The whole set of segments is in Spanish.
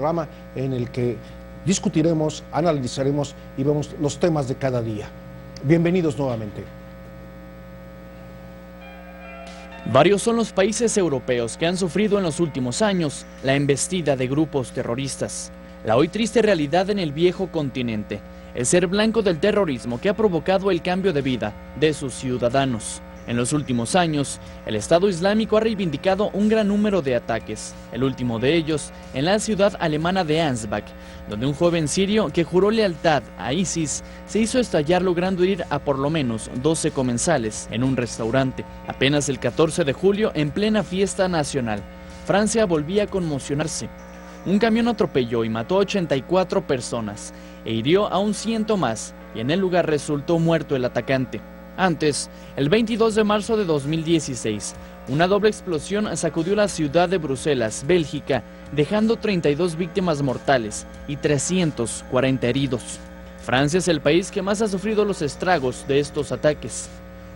programa en el que discutiremos, analizaremos y vemos los temas de cada día. Bienvenidos nuevamente. Varios son los países europeos que han sufrido en los últimos años la embestida de grupos terroristas. La hoy triste realidad en el viejo continente es ser blanco del terrorismo que ha provocado el cambio de vida de sus ciudadanos. En los últimos años, el Estado Islámico ha reivindicado un gran número de ataques, el último de ellos en la ciudad alemana de Ansbach, donde un joven sirio que juró lealtad a ISIS se hizo estallar logrando herir a por lo menos 12 comensales en un restaurante. Apenas el 14 de julio, en plena fiesta nacional, Francia volvía a conmocionarse. Un camión atropelló y mató a 84 personas e hirió a un 100 más, y en el lugar resultó muerto el atacante. Antes, el 22 de marzo de 2016, una doble explosión sacudió la ciudad de Bruselas, Bélgica, dejando 32 víctimas mortales y 340 heridos. Francia es el país que más ha sufrido los estragos de estos ataques.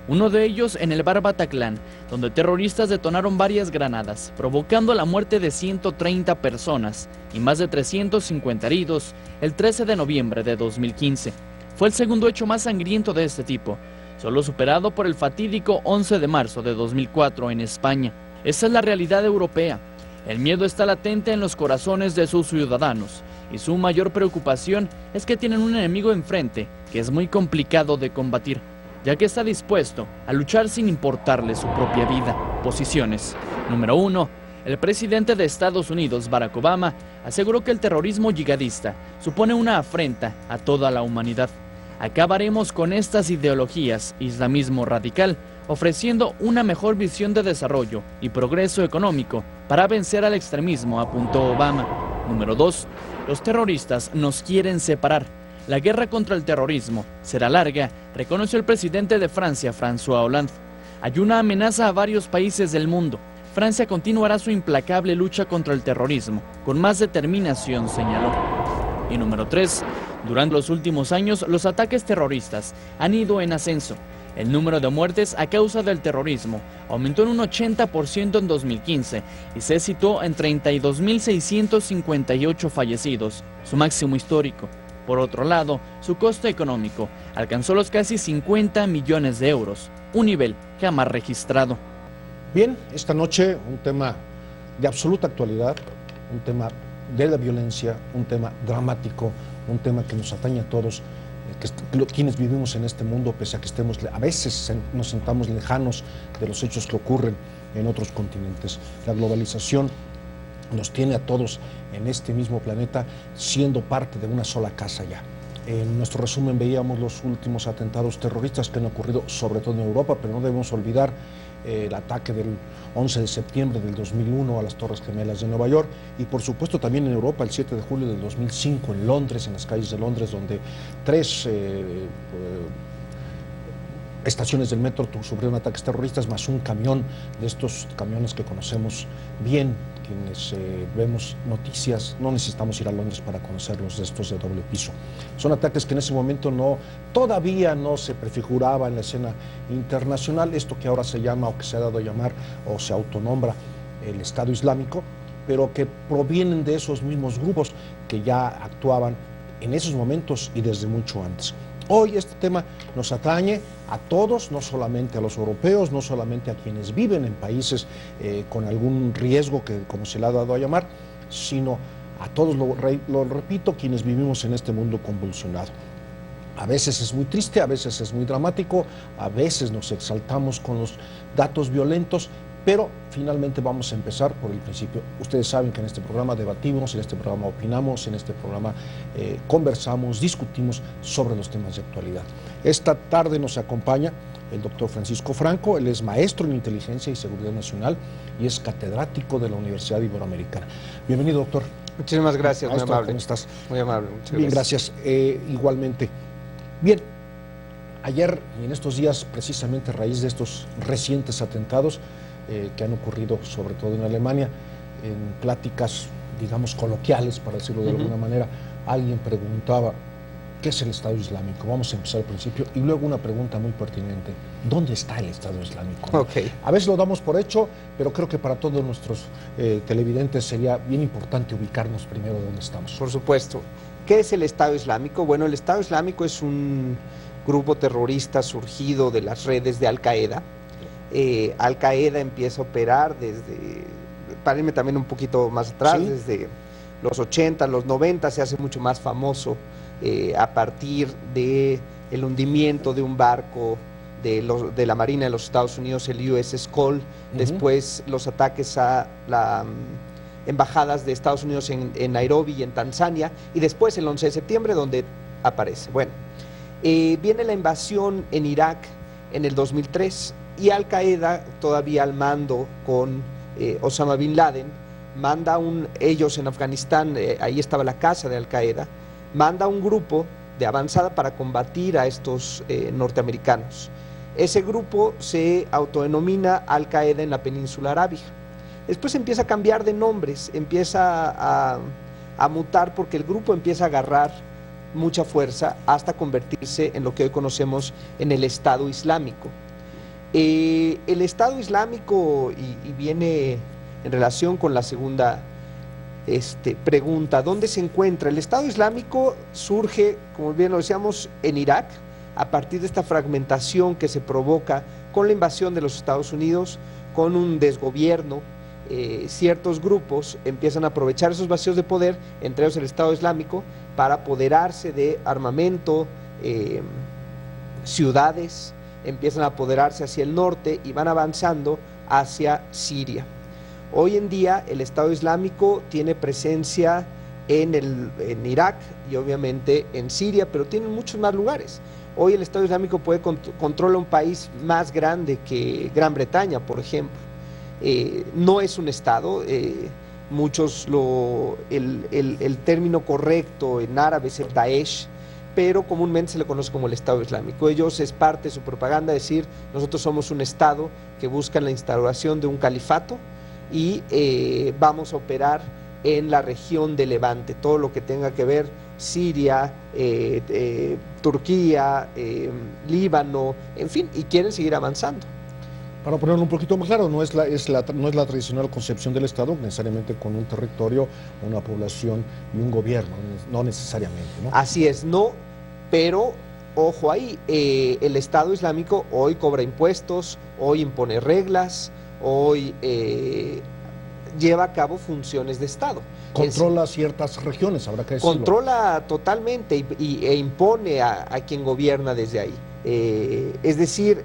Uno de ellos en el bar Bataclan, donde terroristas detonaron varias granadas, provocando la muerte de 130 personas y más de 350 heridos el 13 de noviembre de 2015. Fue el segundo hecho más sangriento de este tipo, solo superado por el fatídico 11 de marzo de 2004 en España. Esa es la realidad europea. El miedo está latente en los corazones de sus ciudadanos y su mayor preocupación es que tienen un enemigo enfrente que es muy complicado de combatir, ya que está dispuesto a luchar sin importarle su propia vida. Posiciones. Número 1. El presidente de Estados Unidos, Barack Obama, aseguró que el terrorismo yihadista supone una afrenta a toda la humanidad. Acabaremos con estas ideologías, islamismo radical, ofreciendo una mejor visión de desarrollo y progreso económico para vencer al extremismo, apuntó Obama. Número 2. Los terroristas nos quieren separar. La guerra contra el terrorismo será larga, reconoció el presidente de Francia, François Hollande. Hay una amenaza a varios países del mundo. Francia continuará su implacable lucha contra el terrorismo, con más determinación, señaló. Y número 3. Durante los últimos años, los ataques terroristas han ido en ascenso. El número de muertes a causa del terrorismo aumentó en un 80% en 2015 y se situó en 32.658 fallecidos, su máximo histórico. Por otro lado, su costo económico alcanzó los casi 50 millones de euros, un nivel jamás registrado. Bien, esta noche un tema de absoluta actualidad, un tema de la violencia, un tema dramático, un tema que nos atañe a todos, quienes vivimos en este mundo, pese a que a veces nos sentamos lejanos de los hechos que ocurren en otros continentes. La globalización nos tiene a todos en este mismo planeta siendo parte de una sola casa ya. En nuestro resumen veíamos los últimos atentados terroristas que han ocurrido sobre todo en Europa, pero no debemos olvidar el ataque del 11 de septiembre del 2001 a las Torres Gemelas de Nueva York y por supuesto también en Europa el 7 de julio del 2005 en Londres, en las calles de Londres, donde 3 estaciones del metro sufrieron ataques terroristas, más un camión de estos camiones que conocemos bien, quienes vemos noticias, no necesitamos ir a Londres para conocerlos, de estos de doble piso. Son ataques que en ese momento todavía no se prefiguraba en la escena internacional, esto que ahora se llama o que se ha dado a llamar o se autonombra el Estado Islámico, pero que provienen de esos mismos grupos que ya actuaban en esos momentos y desde mucho antes. Hoy este tema nos atañe a todos, no solamente a los europeos, no solamente a quienes viven en países con algún riesgo, como se le ha dado a llamar, sino a todos, lo repito, quienes vivimos en este mundo convulsionado. A veces es muy triste, a veces es muy dramático, a veces nos exaltamos con los datos violentos, pero finalmente vamos a empezar por el principio. Ustedes saben que en este programa debatimos, en este programa opinamos, en este programa conversamos, discutimos sobre los temas de actualidad. Esta tarde nos acompaña el doctor Francisco Franco, él es maestro en Inteligencia y Seguridad Nacional y es catedrático de la Universidad Iberoamericana. Bienvenido, doctor. Muchísimas gracias, maestro, muy amable. ¿Cómo estás? Muy amable, muchas Bien, gracias. Igualmente. Bien, ayer y en estos días, precisamente a raíz de estos recientes atentados, que han ocurrido sobre todo en Alemania, en pláticas, digamos, coloquiales, para decirlo de alguna manera, alguien preguntaba, ¿Qué es el Estado Islámico? Vamos a empezar al principio y luego una pregunta muy pertinente. ¿Dónde está el Estado Islámico? Okay. A veces lo damos por hecho, pero creo que para todos nuestros televidentes sería bien importante ubicarnos primero dónde estamos. Por supuesto. ¿Qué es el Estado Islámico? Bueno, el Estado Islámico es un grupo terrorista surgido de las redes de Al-Qaeda. Al-Qaeda empieza a operar desde, para irme también un poquito más atrás, ¿sí? Desde los 80, los 90, se hace mucho más famoso a partir del hundimiento de un barco de la Marina de los Estados Unidos, el USS Cole, después los ataques a las embajadas de Estados Unidos en Nairobi y en Tanzania, y después el 11 de septiembre, donde aparece. Bueno, viene la invasión en Irak en el 2003, y Al-Qaeda, todavía al mando con Osama Bin Laden, ellos en Afganistán, ahí estaba la casa de Al-Qaeda, manda un grupo de avanzada para combatir a estos norteamericanos. Ese grupo se autodenomina Al-Qaeda en la península arábiga. Después empieza a cambiar de nombres, empieza a mutar, porque el grupo empieza a agarrar mucha fuerza hasta convertirse en lo que hoy conocemos en el Estado Islámico. El Estado Islámico, y viene en relación con la segunda pregunta, ¿dónde se encuentra? El Estado Islámico surge, como bien lo decíamos, en Irak, a partir de esta fragmentación que se provoca con la invasión de los Estados Unidos, con un desgobierno. Ciertos grupos empiezan a aprovechar esos vacíos de poder, entre ellos el Estado Islámico, para apoderarse de armamento, ciudades, empiezan a apoderarse hacia el norte y van avanzando hacia Siria. Hoy en día el Estado Islámico tiene presencia en Irak y obviamente en Siria, pero tiene muchos más lugares. Hoy el Estado Islámico controla un país más grande que Gran Bretaña, por ejemplo. No es un Estado, el término correcto en árabe es el Daesh, pero comúnmente se le conoce como el Estado Islámico. Ellos, es parte de su propaganda decir, nosotros somos un Estado que busca la instauración de un califato y vamos a operar en la región de Levante, todo lo que tenga que ver Siria, Turquía, Líbano, en fin, y quieren seguir avanzando. Para ponerlo un poquito más claro, no es la tradicional concepción del Estado necesariamente con un territorio, una población y un gobierno, no necesariamente, ¿no? Así es, no, pero ojo ahí, el Estado Islámico hoy cobra impuestos, hoy impone reglas, hoy lleva a cabo funciones de Estado. Controla ciertas regiones, habrá que decirlo. Controla totalmente e impone a quien gobierna desde ahí. Es decir,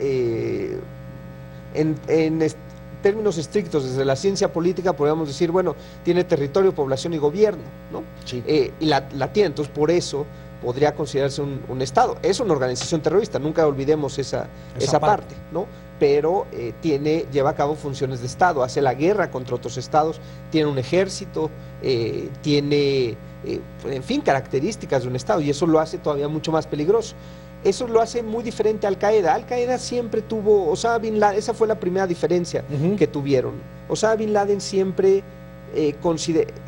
en términos estrictos, desde la ciencia política podríamos decir, bueno, tiene territorio, población y gobierno, ¿no? Sí. Y la tiene, entonces por eso podría considerarse un Estado. Es una organización terrorista, nunca olvidemos esa parte, ¿no? Pero lleva a cabo funciones de Estado, hace la guerra contra otros estados, tiene un ejército, tiene, en fin, características de un Estado, y eso lo hace todavía mucho más peligroso. Eso lo hace muy diferente a Al-Qaeda. Al-Qaeda siempre tuvo, Osama Bin Laden, esa fue la primera diferencia que tuvieron. Osama Bin Laden siempre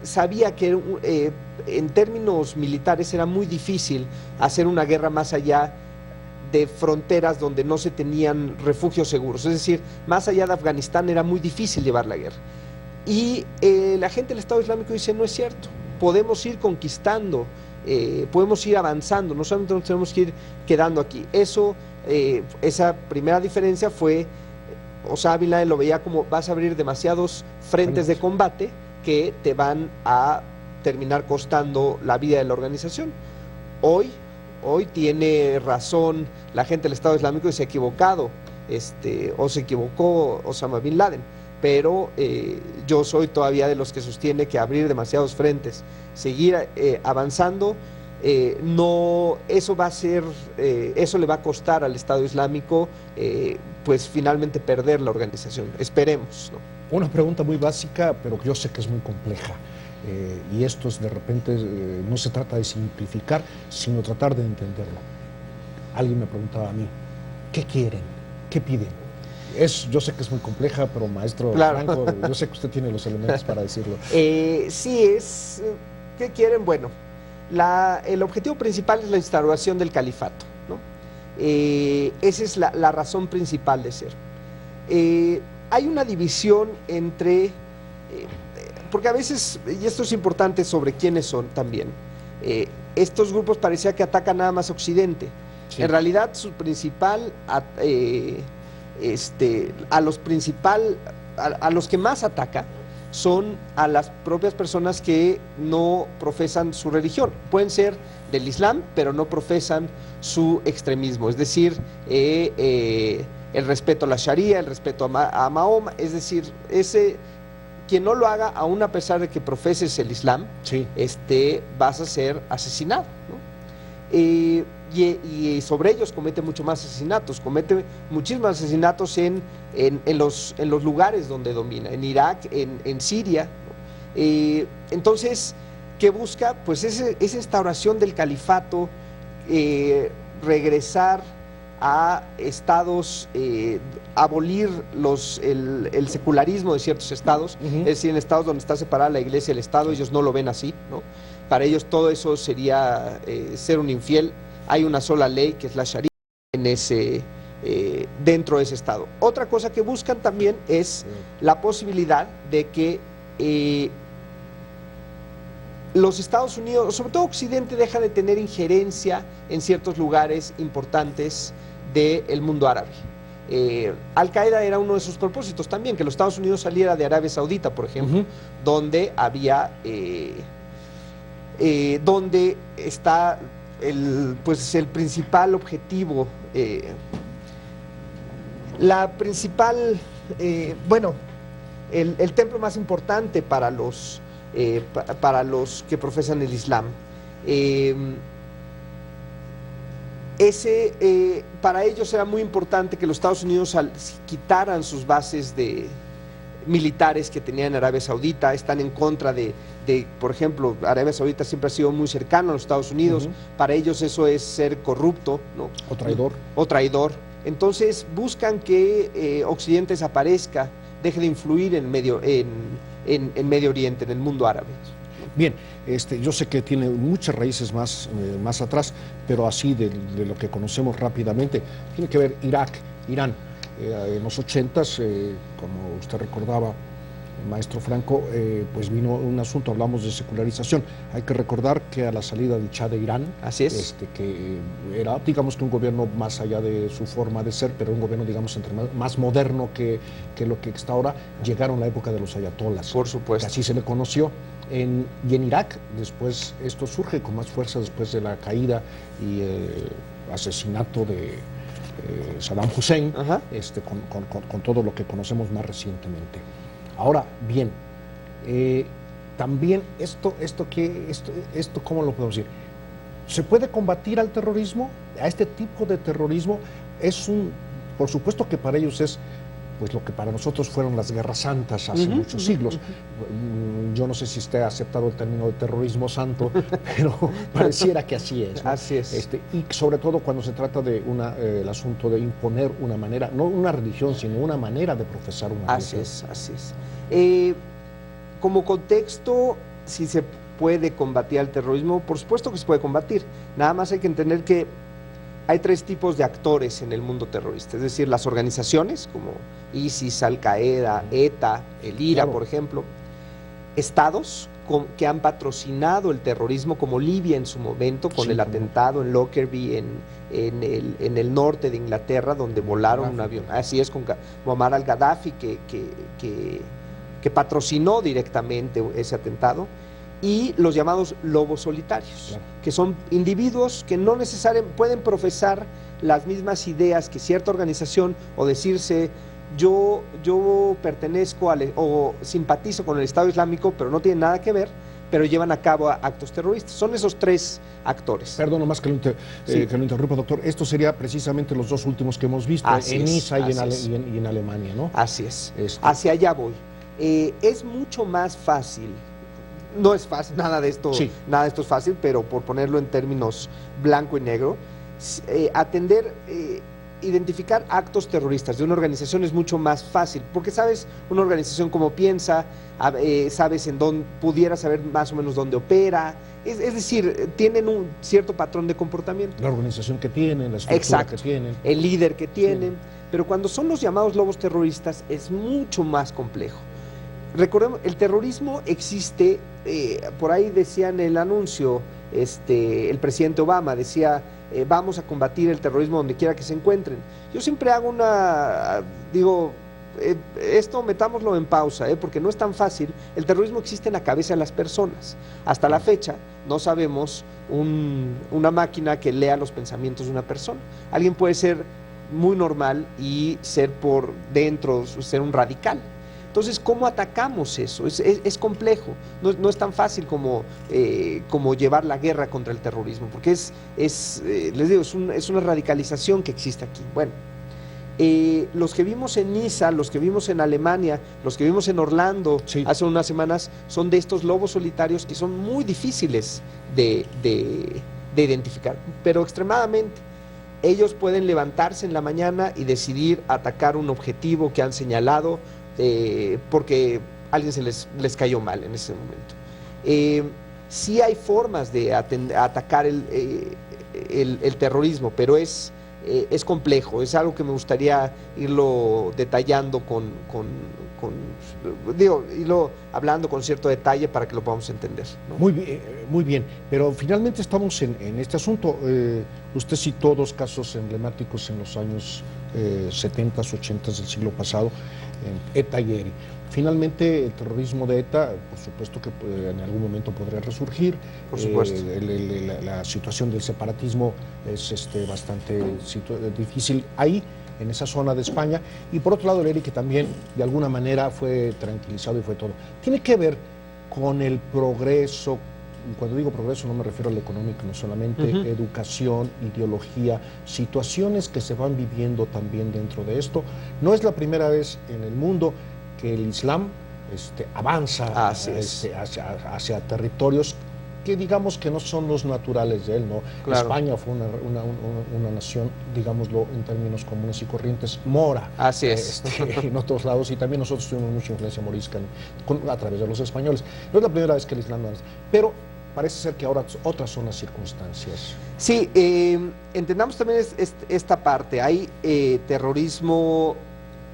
sabía que en términos militares era muy difícil hacer una guerra más allá de fronteras donde no se tenían refugios seguros. Es decir, más allá de Afganistán era muy difícil llevar la guerra. Y la gente del Estado Islámico dice, no es cierto, podemos ir conquistando, podemos ir avanzando, no solamente nos tenemos que ir quedando aquí. Esa primera diferencia fue, Osama Bin Laden lo veía como, vas a abrir demasiados frentes de combate que te van a terminar costando la vida de la organización. Hoy tiene razón la gente del Estado Islámico y se ha equivocado, o se equivocó Osama Bin Laden, pero yo soy todavía de los que sostiene que abrir demasiados frentes, seguir avanzando, eso le va a costar al Estado Islámico, pues finalmente perder la organización. Esperemos, ¿no? Una pregunta muy básica, pero yo sé que es muy compleja. Y esto de repente no se trata de simplificar, sino tratar de entenderlo. Alguien me preguntaba a mí, ¿qué quieren? ¿Qué piden? Yo sé que es muy compleja, pero maestro Franco, yo sé que usted tiene los elementos para decirlo. ¿Qué quieren? Bueno, El objetivo principal es la instauración del califato, ¿no? Esa es la razón principal de ser. Hay una división entre, porque a veces, y esto es importante sobre quiénes son también, estos grupos parecía que atacan nada más Occidente. Sí. En realidad su principal, a los que más ataca son a las propias personas que no profesan su religión. Pueden ser del Islam, pero no profesan su extremismo, es decir, el respeto a la Sharia, el respeto a Mahoma, es decir, quien no lo haga, aún a pesar de que profeses el Islam, sí, vas a ser asesinado, ¿no? Y sobre ellos comete mucho más asesinatos, comete muchísimos asesinatos en los lugares donde domina, en Irak, en Siria, ¿no? Entonces, ¿qué busca? Pues esa instauración del califato, regresar a estados, abolir el secularismo de ciertos estados, es decir, en estados donde está separada la iglesia y el estado, ellos no lo ven así, ¿no? Para ellos todo eso sería ser un infiel. Hay una sola ley, que es la Sharia, dentro de ese estado. Otra cosa que buscan también es la posibilidad de que los Estados Unidos, sobre todo Occidente, deja de tener injerencia en ciertos lugares importantes del mundo árabe. Al-Qaeda era uno de sus propósitos también, que los Estados Unidos saliera de Arabia Saudita, por ejemplo, donde había, donde está el principal objetivo, la principal, el templo más importante para los que profesan el Islam. Para ellos era muy importante que los Estados Unidos quitaran sus bases militares que tenían en Arabia Saudita. Están en contra por ejemplo, Arabia Saudita siempre ha sido muy cercano a los Estados Unidos. Para ellos eso es ser corrupto, ¿no? O traidor. Entonces buscan que Occidente desaparezca, deje de influir en Medio Oriente, en el mundo árabe. Bien, yo sé que tiene muchas raíces más atrás, pero así de lo que conocemos rápidamente, tiene que ver Irak, Irán. En los 80s, como usted recordaba, maestro Franco, pues vino un asunto, hablamos de secularización. Hay que recordar que a la salida del Shah de Irán, así es, que era, digamos, que un gobierno más allá de su forma de ser, pero un gobierno, digamos, más moderno que lo que está ahora, llegaron la época de los ayatolas. Por supuesto. Que así se le conoció. Y en Irak, después, esto surge con más fuerza después de la caída y asesinato de Saddam Hussein, con todo lo que conocemos más recientemente. Ahora, bien, también esto, ¿cómo lo podemos decir? ¿Se puede combatir al terrorismo? A este tipo de terrorismo por supuesto que para ellos es pues lo que para nosotros fueron las guerras santas hace muchos siglos. Yo no sé si usted ha aceptado el término de terrorismo santo, pero pareciera que así es, ¿no? Así es. Y sobre todo cuando se trata de el asunto de imponer una manera, no una religión, sino una manera de profesar una religión. Así es. Como contexto, si se puede combatir al terrorismo, por supuesto que se puede combatir. Nada más hay que entender que hay tres tipos de actores en el mundo terrorista, es decir, las organizaciones como ISIS, Al-Qaeda, ETA, el IRA, por ejemplo, estados que han patrocinado el terrorismo, como Libia en su momento, con el atentado en Lockerbie, en el norte de Inglaterra, donde volaron un avión. Así es, con Muammar al-Gaddafi, que patrocinó directamente ese atentado. Y los llamados lobos solitarios, que son individuos que no necesariamente pueden profesar las mismas ideas que cierta organización o decirse yo pertenezco o simpatizo con el Estado Islámico, pero no tienen nada que ver, pero llevan a cabo actos terroristas. Son esos tres actores. Perdón, nomás que lo interrumpa, doctor. Esto sería precisamente los dos últimos que hemos visto, en Niza y en Alemania, ¿no? Así es. Hacia allá voy. Es mucho más fácil. No es fácil, nada de esto es fácil, pero por ponerlo en términos blanco y negro, identificar actos terroristas de una organización es mucho más fácil, porque sabes una organización cómo piensa, sabes pudieras saber más o menos dónde opera, es decir, tienen un cierto patrón de comportamiento. La organización que tienen, la estructura que tienen. El líder que tienen, Sí. pero cuando son los llamados lobos terroristas es mucho más complejo. Recordemos, el terrorismo existe, por ahí decía en el anuncio, el presidente Obama decía, vamos a combatir el terrorismo donde quiera que se encuentren. Yo siempre hago digo, esto metámoslo en pausa, porque no es tan fácil. El terrorismo existe en la cabeza de las personas. Hasta la fecha no sabemos una máquina que lea los pensamientos de una persona. Alguien puede ser muy normal y ser por dentro, ser un radical. Entonces, ¿cómo atacamos eso? Es complejo, no es tan fácil como llevar la guerra contra el terrorismo, porque les digo, es una radicalización que existe aquí. Bueno, los que vimos en Niza, los que vimos en Alemania, los que vimos en Orlando Sí. hace unas semanas, son de estos lobos solitarios que son muy difíciles de identificar, pero extremadamente. Ellos pueden levantarse en la mañana y decidir atacar un objetivo que han señalado, porque alguien les cayó mal en ese momento. Sí hay formas de atacar el terrorismo, pero es complejo, es algo que me gustaría irlo detallando irlo hablando con cierto detalle para que lo podamos entender, ¿no? Muy bien, pero finalmente estamos en este asunto. Usted citó dos casos emblemáticos en los años 70, 80 del siglo pasado, ETA y ERI. Finalmente, el terrorismo de ETA, por supuesto que en algún momento podría resurgir. Por supuesto. La situación del separatismo es bastante difícil ahí, en esa zona de España. Y por otro lado, el ERI, que también de alguna manera fue tranquilizado y fue todo. Tiene que ver con el progreso. Cuando digo progreso no me refiero al económico, no solamente, educación, ideología, situaciones que se van viviendo también dentro de esto. No es la primera vez en el mundo que el Islam avanza hacia territorios que digamos que no son los naturales de él, ¿no? Claro. España fue una nación, digámoslo en términos comunes y corrientes, mora. Así es. En otros lados, y también nosotros tuvimos mucha influencia morisca a través de los españoles. No es la primera vez que el Islam avanza, pero parece ser que ahora otras son las circunstancias. Sí, entendamos también esta parte. Hay terrorismo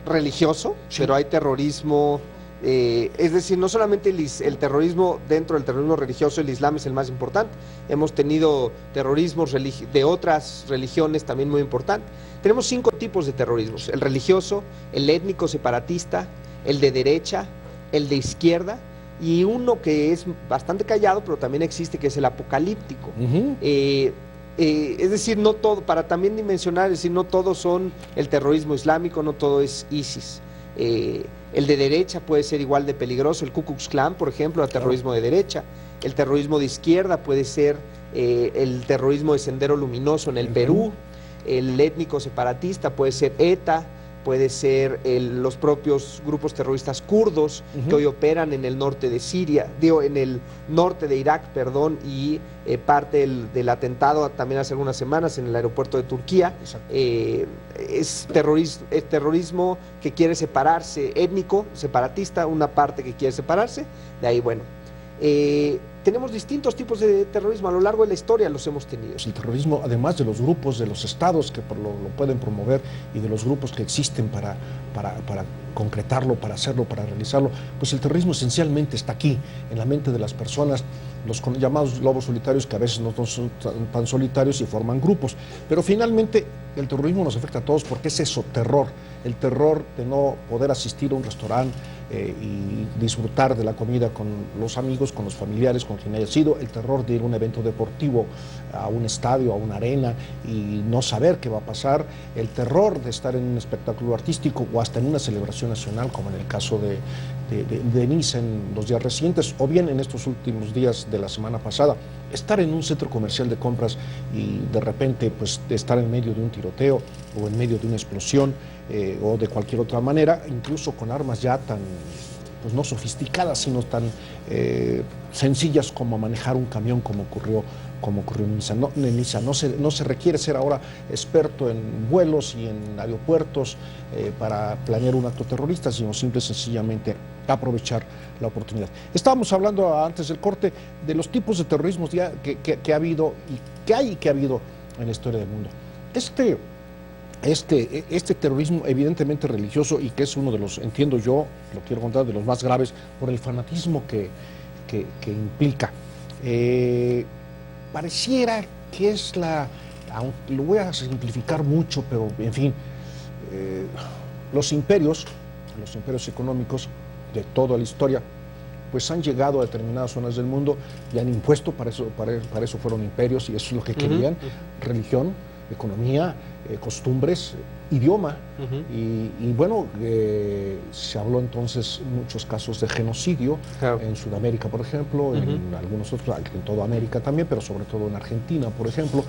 religioso, Sí. pero hay terrorismo, es decir, no solamente el terrorismo, dentro del terrorismo religioso el Islam es el más importante. Hemos tenido terrorismos de otras religiones también muy importantes. Tenemos 5 tipos de terrorismos: el religioso, el étnico separatista, el de derecha, el de izquierda, y uno que es bastante callado, pero también existe, que es el apocalíptico. Es decir, no todo, para también dimensionar, es decir, no todos son el terrorismo islámico, no todo es ISIS. El de derecha puede ser igual de peligroso, el Ku Klux Klan, por ejemplo, el terrorismo de derecha. El terrorismo de izquierda puede ser el terrorismo de Sendero Luminoso en el Perú. El étnico separatista puede ser ETA, puede ser los propios grupos terroristas kurdos que hoy operan en el norte de Siria, en el norte de Irak, perdón, y parte del atentado también hace algunas semanas en el aeropuerto de Turquía. Es terrorismo que quiere separarse, étnico, separatista, una parte que quiere separarse, de ahí, bueno. Tenemos distintos tipos de terrorismo, a lo largo de la historia los hemos tenido. El terrorismo, además de los grupos, de los estados que lo pueden promover y de los grupos que existen para concretarlo, para hacerlo, para realizarlo, pues el terrorismo esencialmente está aquí, en la mente de las personas, los llamados lobos solitarios, que a veces no son tan solitarios y forman grupos. Pero finalmente el terrorismo nos afecta a todos porque es eso, terror. El terror de no poder asistir a un restaurante y disfrutar de la comida con los amigos, con los familiares, con quien haya sido. El terror de ir a un evento deportivo, a un estadio, a una arena y no saber qué va a pasar. El terror de estar en un espectáculo artístico o hasta en una celebración nacional, como en el caso de Niza en los días recientes, o bien en estos últimos días de la semana pasada, estar en un centro comercial de compras y de repente pues estar en medio de un tiroteo o en medio de una explosión o de cualquier otra manera, incluso con armas ya tan pues no sofisticadas, sino tan sencillas como manejar un camión, como ocurrió en Niza. No se requiere ser ahora experto en vuelos y en aeropuertos para planear un acto terrorista, sino simple y sencillamente aprovechar la oportunidad. Estábamos hablando antes del corte de los tipos de terrorismo que ha habido y que ha habido en la historia del mundo. Este terrorismo evidentemente religioso, y que es uno de los, entiendo yo, lo quiero contar, de los más graves por el fanatismo que implica. Pareciera que es lo voy a simplificar mucho, pero en fin, los imperios económicos de toda la historia, pues han llegado a determinadas zonas del mundo y han impuesto, para eso fueron imperios, y eso es lo que querían, religión, economía, costumbres, idioma, y bueno, se habló entonces muchos casos de genocidio, claro, en Sudamérica, por ejemplo, en algunos otros, en toda América también, pero sobre todo en Argentina, por ejemplo.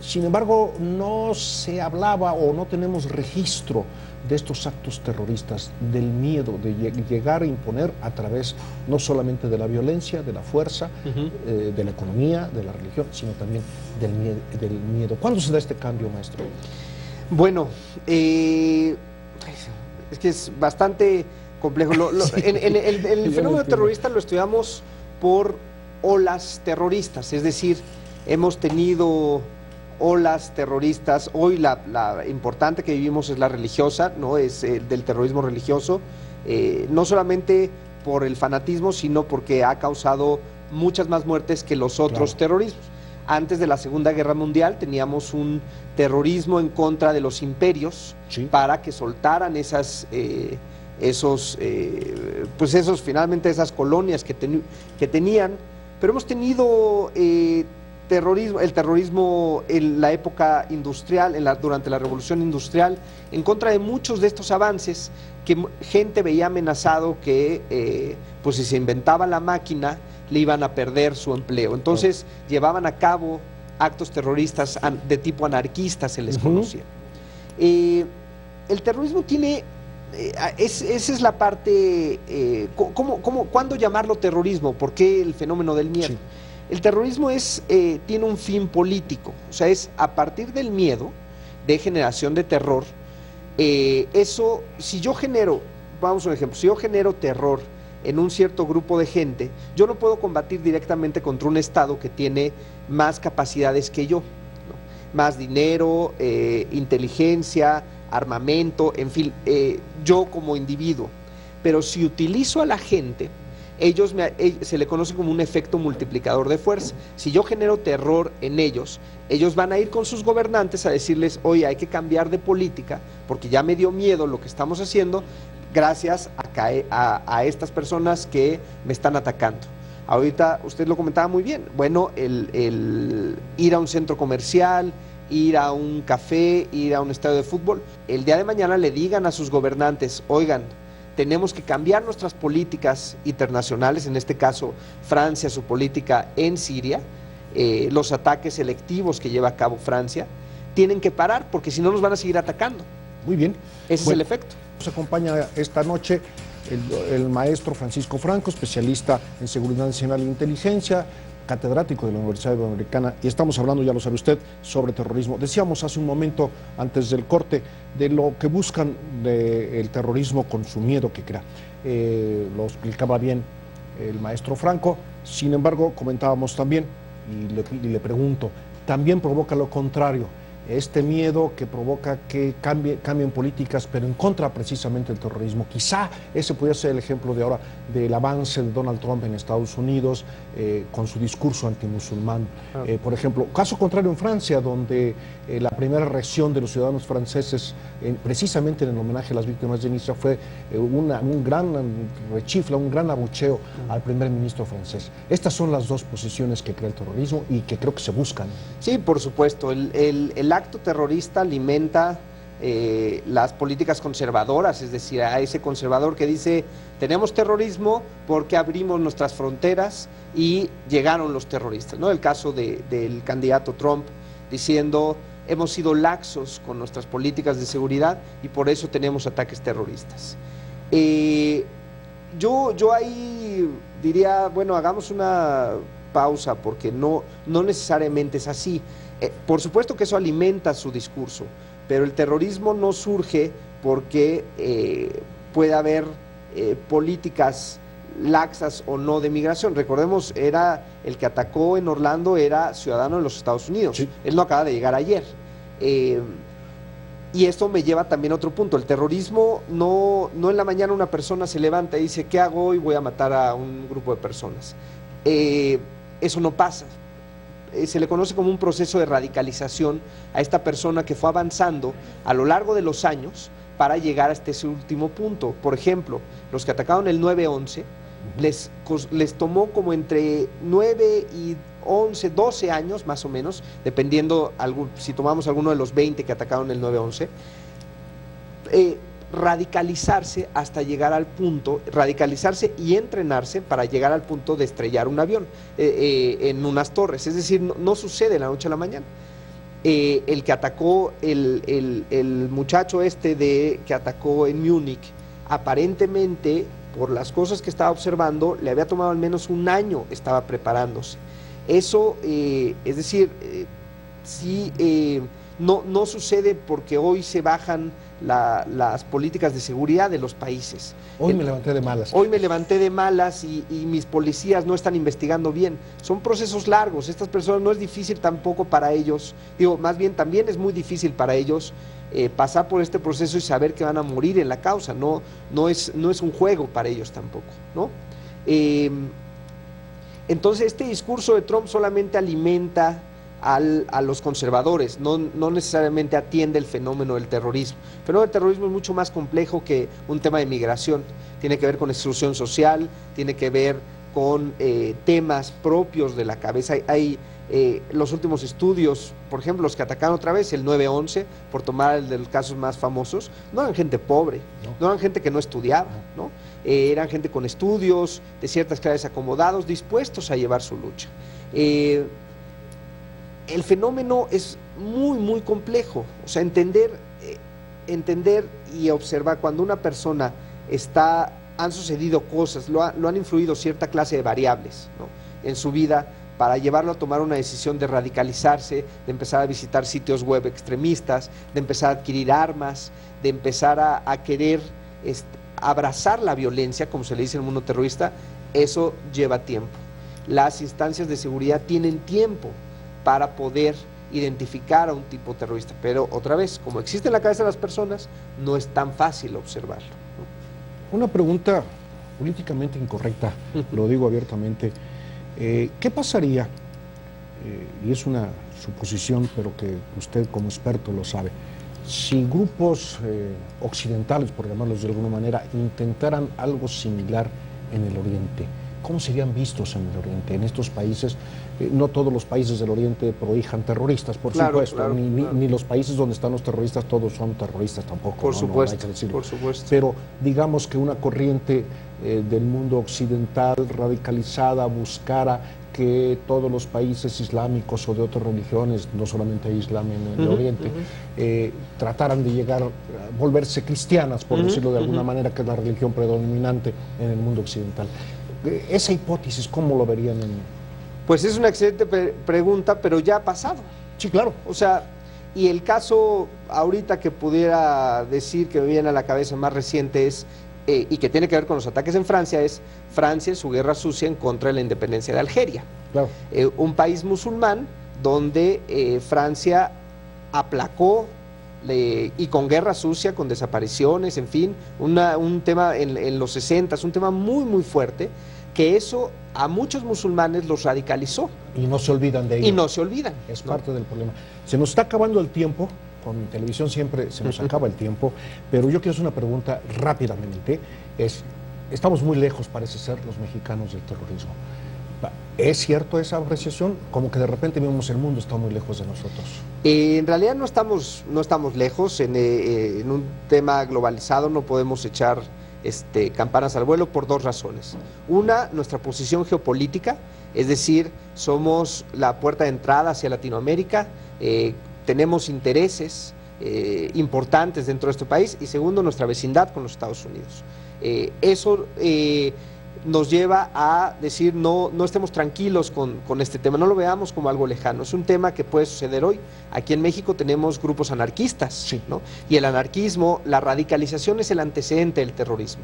Sin embargo, no se hablaba o no tenemos registro de estos actos terroristas, del miedo, de llegar a imponer a través no solamente de la violencia, de la fuerza, de la economía, de la religión, sino también del miedo. ¿Cuándo se da este cambio, maestro? Bueno, es que es bastante complejo. El fenómeno terrorista lo estudiamos por olas terroristas, es decir, hemos tenido olas terroristas. Hoy la importante que vivimos es la religiosa, ¿no? Es del terrorismo religioso, no solamente por el fanatismo, sino porque ha causado muchas más muertes que los otros terrorismos. Antes de la Segunda Guerra Mundial teníamos un terrorismo en contra de los imperios, para que soltaran finalmente esas colonias que tenían, pero hemos tenido el terrorismo en la época industrial, durante la Revolución Industrial, en contra de muchos de estos avances, que gente veía amenazado que pues si se inventaba la máquina le iban a perder su empleo. Entonces llevaban a cabo actos terroristas de tipo anarquista, se les conocía. El terrorismo tiene, esa es la parte, ¿cuándo llamarlo terrorismo? ¿Por qué el fenómeno del miedo? El terrorismo tiene un fin político, o sea, es a partir del miedo, de generación de terror. Si yo genero, vamos a un ejemplo, si yo genero terror en un cierto grupo de gente, yo no puedo combatir directamente contra un Estado que tiene más capacidades que yo, ¿no? Más dinero, inteligencia, armamento, en fin, yo como individuo. Pero si utilizo a la gente, se le conoce como un efecto multiplicador de fuerza. Si yo genero terror en ellos van a ir con sus gobernantes a decirles: oye, hay que cambiar de política porque ya me dio miedo lo que estamos haciendo gracias a estas personas que me están atacando. Ahorita usted lo comentaba muy bien. Bueno, el ir a un centro comercial, ir a un café, ir a un estadio de fútbol, el día de mañana le digan a sus gobernantes: oigan, tenemos que cambiar nuestras políticas internacionales, en este caso Francia, su política en Siria, los ataques selectivos que lleva a cabo Francia, tienen que parar porque si no nos van a seguir atacando. Muy bien. Ese es el efecto. Nos acompaña esta noche el maestro Francisco Franco, especialista en Seguridad Nacional e Inteligencia, catedrático de la Universidad Iberoamericana, y estamos hablando, ya lo sabe usted, sobre terrorismo. Decíamos hace un momento, antes del corte, de lo que buscan el terrorismo con su miedo que crea. Lo explicaba bien el maestro Franco. Sin embargo, comentábamos también, y le pregunto, también provoca lo contrario, este miedo que provoca que cambien políticas, pero en contra precisamente del terrorismo. Quizá ese podría ser el ejemplo de ahora del avance de Donald Trump en Estados Unidos con su discurso antimusulmán. Por ejemplo, caso contrario en Francia, donde la primera reacción de los ciudadanos franceses, precisamente en el homenaje a las víctimas de Niza, fue un gran rechifla, un gran abucheo al primer ministro francés. Estas son las dos posiciones que crea el terrorismo y que creo que se buscan. Sí, por supuesto. El acto terrorista alimenta las políticas conservadoras, es decir, a ese conservador que dice: tenemos terrorismo porque abrimos nuestras fronteras y llegaron los terroristas, ¿no? El caso del candidato Trump diciendo: hemos sido laxos con nuestras políticas de seguridad y por eso tenemos ataques terroristas. Yo ahí diría, bueno, hagamos una pausa porque no necesariamente es así. Por supuesto que eso alimenta su discurso, pero el terrorismo no surge porque puede haber políticas laxas o no de migración. Recordemos, era el que atacó en Orlando, era ciudadano de los Estados Unidos. Sí. Él no acaba de llegar ayer. Y esto me lleva también a otro punto. El terrorismo no en la mañana una persona se levanta y dice, ¿qué hago hoy? Voy a matar a un grupo de personas. Eso no pasa. Se le conoce como un proceso de radicalización a esta persona que fue avanzando a lo largo de los años para llegar hasta ese último punto. Por ejemplo, los que atacaron el 9/11, les tomó como entre 9 y 11, 12 años más o menos, dependiendo si tomamos alguno de los 20 que atacaron el 9/11, radicalizarse hasta llegar al punto, radicalizarse y entrenarse para llegar al punto de estrellar un avión en unas torres. Es decir, no sucede de la noche a la mañana. El que atacó, el muchacho que atacó en Múnich, aparentemente, por las cosas que estaba observando, le había tomado al menos un año, estaba preparándose. Eso, es decir, sí, no sucede porque hoy se bajan las políticas de seguridad de los países. Hoy me levanté de malas. Hoy me levanté de malas y mis policías no están investigando bien. Son procesos largos. Estas personas no es difícil tampoco para ellos, más bien también es muy difícil para ellos pasar por este proceso y saber que van a morir en la causa. No es un juego para ellos tampoco, ¿no? Entonces este discurso de Trump solamente alimenta a los conservadores, no necesariamente atiende el fenómeno del terrorismo. El fenómeno del terrorismo es mucho más complejo que un tema de migración. Tiene que ver con exclusión social, tiene que ver con temas propios de la cabeza. Hay los últimos estudios, por ejemplo, los que atacaron otra vez el 9/11, por tomar el de los casos más famosos, no eran gente pobre, no eran gente que no estudiaba, ¿no? Eran gente con estudios, de ciertas clases acomodados, dispuestos a llevar su lucha. El fenómeno es muy complejo. O sea, entender y observar cuando una persona han sucedido cosas, lo han influido cierta clase de variables, ¿no?, en su vida, para llevarlo a tomar una decisión de radicalizarse, de empezar a visitar sitios web extremistas, de empezar a adquirir armas, de empezar a querer abrazar la violencia, como se le dice en el mundo terrorista. Eso lleva tiempo. Las instancias de seguridad tienen tiempo para poder identificar a un tipo terrorista, pero otra vez, como existe en la cabeza de las personas, no es tan fácil observarlo, ¿no? Una pregunta políticamente incorrecta, lo digo abiertamente. ¿Qué pasaría, y es una suposición, pero que usted como experto lo sabe, si grupos occidentales, por llamarlos de alguna manera, intentaran algo similar en el Oriente? ¿Cómo serían vistos en el Oriente, en estos países? No todos los países del Oriente prohijan terroristas, por supuesto, claro. Ni los países donde están los terroristas todos son terroristas tampoco. Por supuesto, no hay que decirlo. por supuesto. Pero digamos que una corriente del mundo occidental radicalizada buscara que todos los países islámicos o de otras religiones, no solamente hay Islam en el Oriente, trataran de llegar a volverse cristianas, por decirlo de alguna manera, que es la religión predominante en el mundo occidental. Esa hipótesis, ¿cómo lo verían? Pues es una excelente pregunta, pero ya ha pasado. Sí, claro. O sea, y el caso ahorita que pudiera decir que me viene a la cabeza más reciente es, y que tiene que ver con los ataques en Francia, es Francia en su guerra sucia en contra de la independencia de Algeria. Claro. Un país musulmán donde Francia aplacó y con guerra sucia, con desapariciones, en fin, un tema en los 60, un tema muy fuerte, que eso a muchos musulmanes los radicalizó. Y no se olvidan de ello. Y no se olvidan. Es parte del problema. Se nos está acabando el tiempo, con televisión siempre se nos acaba el tiempo, pero yo quiero hacer una pregunta rápidamente. Estamos muy lejos, parece ser, los mexicanos del terrorismo. ¿Es cierto esa apreciación? Como que de repente vemos el mundo está muy lejos de nosotros. En realidad no estamos lejos. En un tema globalizado no podemos echar campanas al vuelo por dos razones. Una, nuestra posición geopolítica, es decir, somos la puerta de entrada hacia Latinoamérica, tenemos intereses importantes dentro de este país, y segundo, nuestra vecindad con los Estados Unidos. Eso nos lleva a decir no estemos tranquilos con este tema, no lo veamos como algo lejano, es un tema que puede suceder hoy. Aquí en México tenemos grupos anarquistas, Sí. ¿no? Y el anarquismo, la radicalización es el antecedente del terrorismo.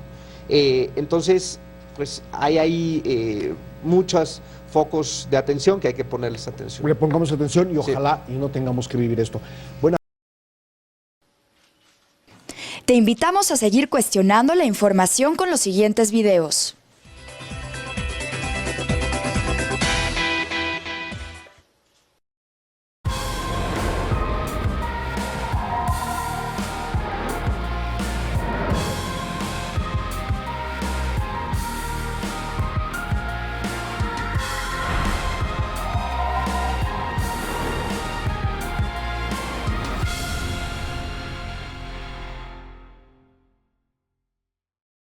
Entonces, pues hay ahí muchos focos de atención que hay que ponerles atención. Le pongamos atención y Sí. ojalá y no tengamos que vivir esto. Buena. Te invitamos a seguir cuestionando la información con los siguientes videos.